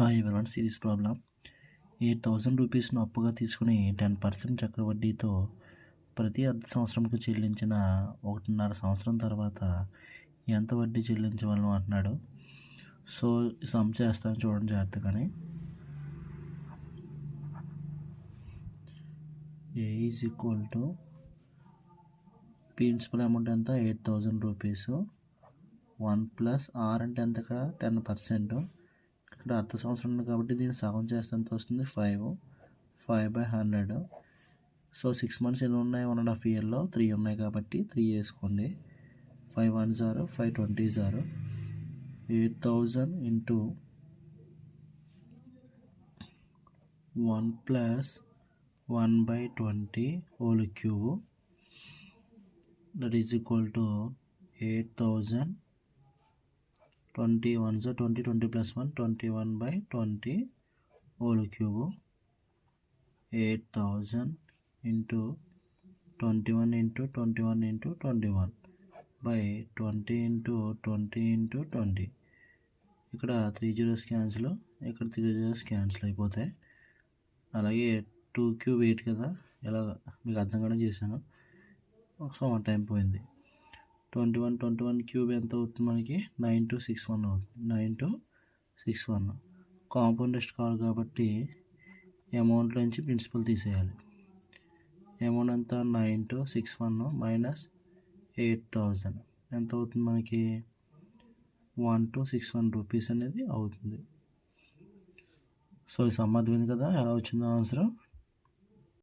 Hi everyone, series problem. 8,000 రూపీస్ను అప్పుగా తీసుకుని 10% చక్రవడ్డీతో ప్రతి అర్ధ సంవత్సరంకు చెల్లించిన 1.5 సంవత్సరం తర్వాత ఎంత వడ్డీ చెల్లించవలను అంటున్నాడు. సో సమ్ చేస్తాను, చూడండి జాగ్రత్తగానే. A is equal to principal amount ఎంత, 8,000 రూపీస్. 1 ప్లస్ ఆర్ అంటే ఎంత, ఇక్కడ 10%. ఇక్కడ అర్ధ సంవత్సరం ఉంది కాబట్టి దీన్ని సగం చేస్తే ఎంత వస్తుంది, 5/100. సో 6 మంత్స్ ఎన్ని ఉన్నాయి, 1.5 ఇయర్లో 3 ఉన్నాయి కాబట్టి 3 వేసుకోండి. 5 1s are 5 20s are 8,000 into 1 plus 1/20 whole cube, that is equal to 8,000. 20 1s are 20, 20 plus 1 21/20 whole cube. 8,000 into 21 into 21 into 21 by 20 into 20 into 20. ఇక్కడ 3 zeros క్యాన్సిల్, ఇక్కడ 3 zeros క్యాన్సిల్ అయిపోతాయి. అలాగే 2 క్యూబ్ 8 కదా, ఇలా మీకు అర్థం కూడా చేశాను. సో 1 టైం పోయింది. 21 క్యూబ్ ఎంత అవుతుంది మనకి, 9,261 అవుతుంది. 9,261 కాంపౌండ్ ఇంట్రెస్ట్ కావాలి కాబట్టి అమౌంట్ నుంచి ప్రిన్సిపల్ తీసేయాలి. అమౌంట్ ఎంత, 9,261 మైనస్ 8,000 ఎంత అవుతుంది మనకి, 1,261 రూపీస్ అనేది అవుతుంది. సో ఈ సమ్ అర్థమైంది కదా, ఎలా వచ్చిందో ఆన్సర్.